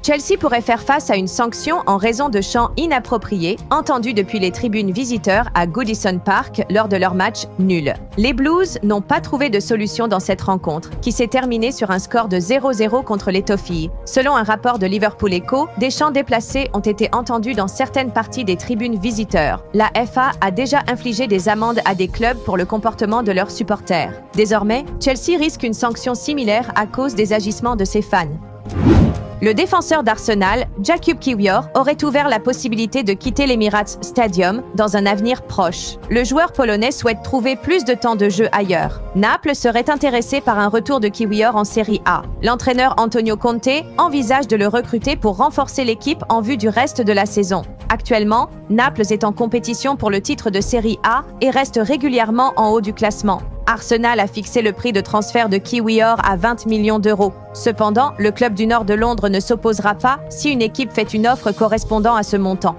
Chelsea pourrait faire face à une sanction en raison de chants inappropriés entendus depuis les tribunes visiteurs à Goodison Park lors de leur match nul. Les Blues n'ont pas trouvé de solution dans cette rencontre, qui s'est terminée sur un score de 0-0 contre les Toffees. Selon un rapport de Liverpool Echo, des chants déplacés ont été entendus dans certaines parties des tribunes visiteurs. La FA a déjà infligé des amendes à des clubs pour le comportement de leurs supporters. Désormais, Chelsea risque une sanction similaire à cause des agissements de ses fans. Le défenseur d'Arsenal, Jakub Kiwior, aurait ouvert la possibilité de quitter l'Emirates Stadium dans un avenir proche. Le joueur polonais souhaite trouver plus de temps de jeu ailleurs. Naples serait intéressé par un retour de Kiwior en Série A. L'entraîneur Antonio Conte envisage de le recruter pour renforcer l'équipe en vue du reste de la saison. Actuellement, Naples est en compétition pour le titre de Série A et reste régulièrement en haut du classement. Arsenal a fixé le prix de transfert de Kiwior à 20 millions d'euros. Cependant, le club du nord de Londres ne s'opposera pas si une équipe fait une offre correspondant à ce montant.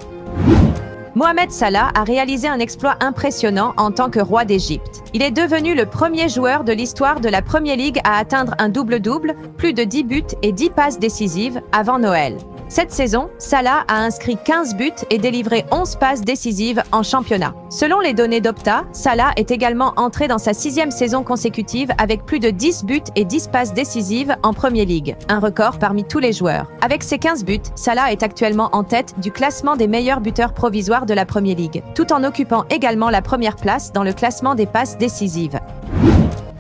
Mohamed Salah a réalisé un exploit impressionnant en tant que roi d'Égypte. Il est devenu le premier joueur de l'histoire de la Premier League à atteindre un double-double, plus de 10 buts et 10 passes décisives avant Noël. Cette saison, Salah a inscrit 15 buts et délivré 11 passes décisives en championnat. Selon les données d'Opta, Salah est également entré dans sa 6e saison consécutive avec plus de 10 buts et 10 passes décisives en Premier League, un record parmi tous les joueurs. Avec ses 15 buts, Salah est actuellement en tête du classement des meilleurs buteurs provisoires de la Premier League, tout en occupant également la première place dans le classement des passes décisives.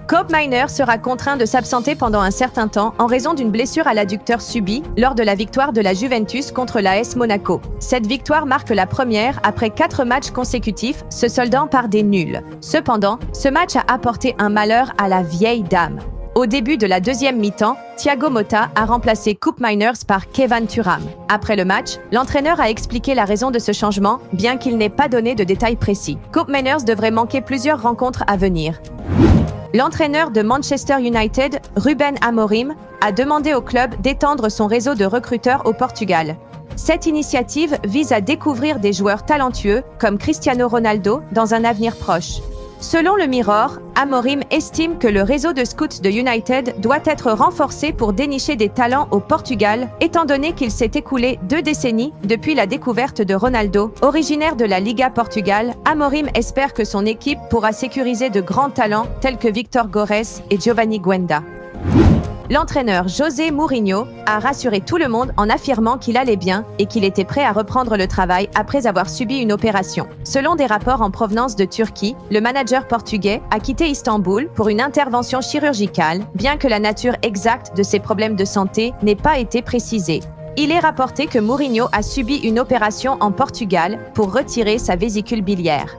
Kobe Mainoo sera contraint de s'absenter pendant un certain temps en raison d'une blessure à l'adducteur subie lors de la victoire de la Juventus contre l'AS Monaco. Cette victoire marque la première après 4 matchs consécutifs, se soldant par des nuls. Cependant, ce match a apporté un malheur à la vieille dame. Au début de la deuxième mi-temps, Thiago Motta a remplacé Kobe Mainoo par Kevin Thuram. Après le match, l'entraîneur a expliqué la raison de ce changement, bien qu'il n'ait pas donné de détails précis. Kobe Mainoo devrait manquer plusieurs rencontres à venir. L'entraîneur de Manchester United, Ruben Amorim, a demandé au club d'étendre son réseau de recruteurs au Portugal. Cette initiative vise à découvrir des joueurs talentueux comme Cristiano Ronaldo dans un avenir proche. Selon le Mirror, Amorim estime que le réseau de scouts de United doit être renforcé pour dénicher des talents au Portugal, étant donné qu'il s'est écoulé 2 décennies depuis la découverte de Ronaldo. Originaire de la Liga Portugal, Amorim espère que son équipe pourra sécuriser de grands talents tels que Victor Gores et Giovanni Guenda. L'entraîneur José Mourinho a rassuré tout le monde en affirmant qu'il allait bien et qu'il était prêt à reprendre le travail après avoir subi une opération. Selon des rapports en provenance de Turquie, le manager portugais a quitté Istanbul pour une intervention chirurgicale, bien que la nature exacte de ses problèmes de santé n'ait pas été précisée. Il est rapporté que Mourinho a subi une opération en Portugal pour retirer sa vésicule biliaire.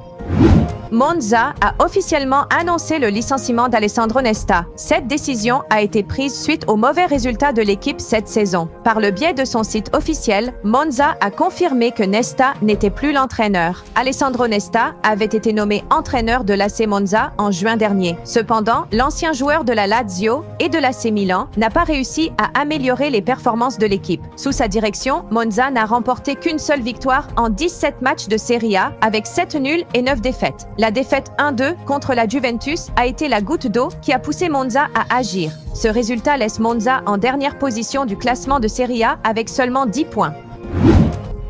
Monza a officiellement annoncé le licenciement d'Alessandro Nesta. Cette décision a été prise suite aux mauvais résultats de l'équipe cette saison. Par le biais de son site officiel, Monza a confirmé que Nesta n'était plus l'entraîneur. Alessandro Nesta avait été nommé entraîneur de l'AC Monza en juin dernier. Cependant, l'ancien joueur de la Lazio et de l'AC Milan n'a pas réussi à améliorer les performances de l'équipe. Sous sa direction, Monza n'a remporté qu'une seule victoire en 17 matchs de Serie A avec 7 nuls et 9 défaites. La défaite 1-2 contre la Juventus a été la goutte d'eau qui a poussé Monza à agir. Ce résultat laisse Monza en dernière position du classement de Serie A avec seulement 10 points.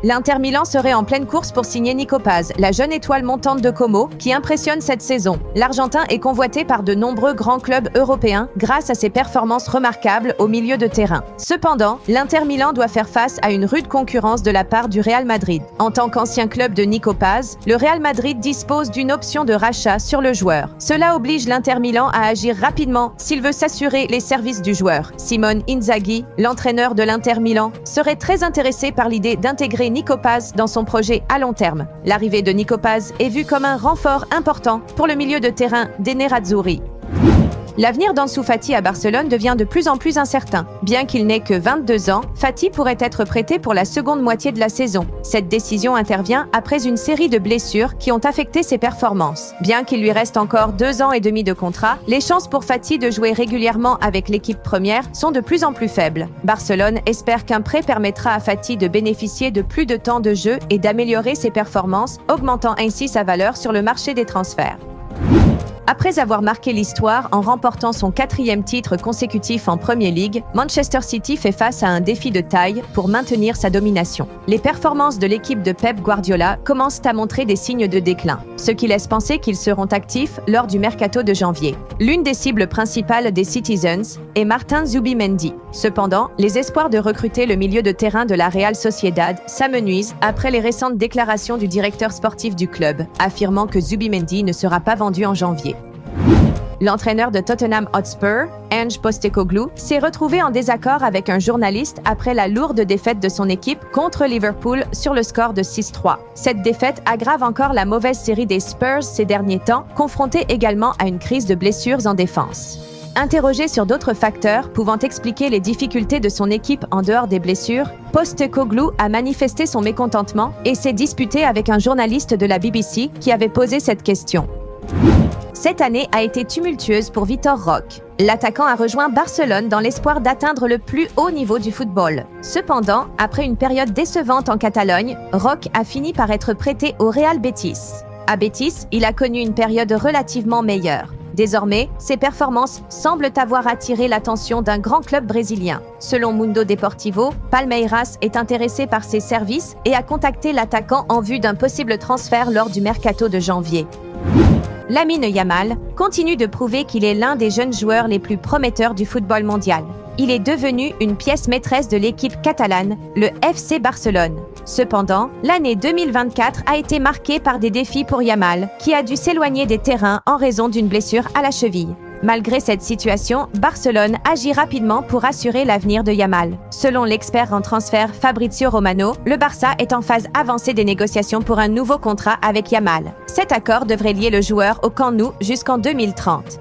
L'Inter Milan serait en pleine course pour signer Nico Paz, la jeune étoile montante de Como, qui impressionne cette saison. L'Argentin est convoité par de nombreux grands clubs européens grâce à ses performances remarquables au milieu de terrain. Cependant, l'Inter Milan doit faire face à une rude concurrence de la part du Real Madrid. En tant qu'ancien club de Nico Paz, le Real Madrid dispose d'une option de rachat sur le joueur. Cela oblige l'Inter Milan à agir rapidement s'il veut s'assurer les services du joueur. Simone Inzaghi, l'entraîneur de l'Inter Milan, serait très intéressé par l'idée d'intégrer Nico Paz dans son projet à long terme. L'arrivée de Nico Paz est vue comme un renfort important pour le milieu de terrain des Nerazzurri. L'avenir d'Ansu Fati à Barcelone devient de plus en plus incertain. Bien qu'il n'ait que 22 ans, Fati pourrait être prêté pour la seconde moitié de la saison. Cette décision intervient après une série de blessures qui ont affecté ses performances. Bien qu'il lui reste encore 2 ans et demi de contrat, les chances pour Fati de jouer régulièrement avec l'équipe première sont de plus en plus faibles. Barcelone espère qu'un prêt permettra à Fati de bénéficier de plus de temps de jeu et d'améliorer ses performances, augmentant ainsi sa valeur sur le marché des transferts. Après avoir marqué l'histoire en remportant son 4e titre consécutif en Premier League, Manchester City fait face à un défi de taille pour maintenir sa domination. Les performances de l'équipe de Pep Guardiola commencent à montrer des signes de déclin, ce qui laisse penser qu'ils seront actifs lors du mercato de janvier. L'une des cibles principales des Citizens est Martin Zubimendi. Cependant, les espoirs de recruter le milieu de terrain de la Real Sociedad s'amenuisent après les récentes déclarations du directeur sportif du club, affirmant que Zubimendi ne sera pas vendu en janvier. L'entraîneur de Tottenham Hotspur, Ange Postecoglou, s'est retrouvé en désaccord avec un journaliste après la lourde défaite de son équipe contre Liverpool sur le score de 6-3. Cette défaite aggrave encore la mauvaise série des Spurs ces derniers temps, confrontée également à une crise de blessures en défense. Interrogé sur d'autres facteurs pouvant expliquer les difficultés de son équipe en dehors des blessures, Postecoglou a manifesté son mécontentement et s'est disputé avec un journaliste de la BBC qui avait posé cette question. Cette année a été tumultueuse pour Vitor Roque. L'attaquant a rejoint Barcelone dans l'espoir d'atteindre le plus haut niveau du football. Cependant, après une période décevante en Catalogne, Roque a fini par être prêté au Real Betis. À Betis, il a connu une période relativement meilleure. Désormais, ses performances semblent avoir attiré l'attention d'un grand club brésilien. Selon Mundo Deportivo, Palmeiras est intéressé par ses services et a contacté l'attaquant en vue d'un possible transfert lors du mercato de janvier. Lamine Yamal continue de prouver qu'il est l'un des jeunes joueurs les plus prometteurs du football mondial. Il est devenu une pièce maîtresse de l'équipe catalane, le FC Barcelone. Cependant, l'année 2024 a été marquée par des défis pour Yamal, qui a dû s'éloigner des terrains en raison d'une blessure à la cheville. Malgré cette situation, Barcelone agit rapidement pour assurer l'avenir de Yamal. Selon l'expert en transfert Fabrizio Romano, le Barça est en phase avancée des négociations pour un nouveau contrat avec Yamal. Cet accord devrait lier le joueur au Camp Nou jusqu'en 2030.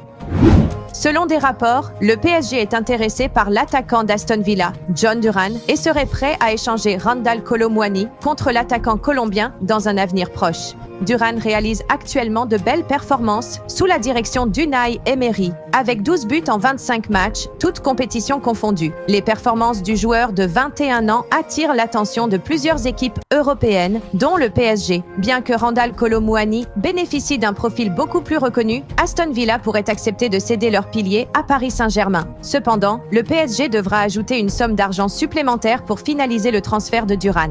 Selon des rapports, le PSG est intéressé par l'attaquant d'Aston Villa, John Duran, et serait prêt à échanger Randal Kolo Muani contre l'attaquant colombien dans un avenir proche. Duran réalise actuellement de belles performances sous la direction d'Unai Emery, avec 12 buts en 25 matchs, toutes compétitions confondues. Les performances du joueur de 21 ans attirent l'attention de plusieurs équipes européennes, dont le PSG. Bien que Randal Kolo Muani bénéficie d'un profil beaucoup plus reconnu, Aston Villa pourrait accepter de céder leur pilier à Paris Saint-Germain. Cependant, le PSG devra ajouter une somme d'argent supplémentaire pour finaliser le transfert de Duran.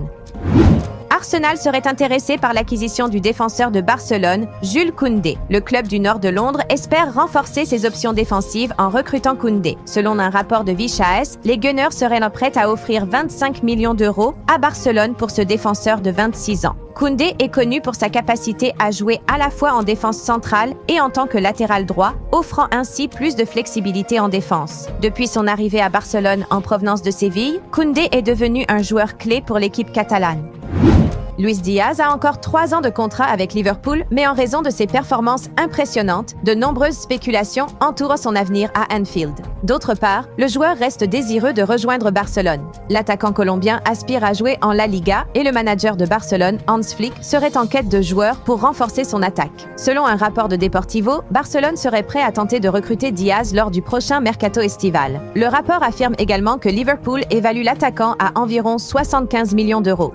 Arsenal serait intéressé par l'acquisition du défenseur de Barcelone, Jules Koundé. Le club du nord de Londres espère renforcer ses options défensives en recrutant Koundé. Selon un rapport de VSHS, les Gunners seraient prêts à offrir 25 millions d'euros à Barcelone pour ce défenseur de 26 ans. Koundé est connu pour sa capacité à jouer à la fois en défense centrale et en tant que latéral droit, offrant ainsi plus de flexibilité en défense. Depuis son arrivée à Barcelone en provenance de Séville, Koundé est devenu un joueur clé pour l'équipe catalane. Luis Diaz a encore 3 ans de contrat avec Liverpool, mais en raison de ses performances impressionnantes, de nombreuses spéculations entourent son avenir à Anfield. D'autre part, le joueur reste désireux de rejoindre Barcelone. L'attaquant colombien aspire à jouer en La Liga et le manager de Barcelone, Hans Flick, serait en quête de joueurs pour renforcer son attaque. Selon un rapport de Deportivo, Barcelone serait prêt à tenter de recruter Diaz lors du prochain mercato estival. Le rapport affirme également que Liverpool évalue l'attaquant à environ 75 millions d'euros.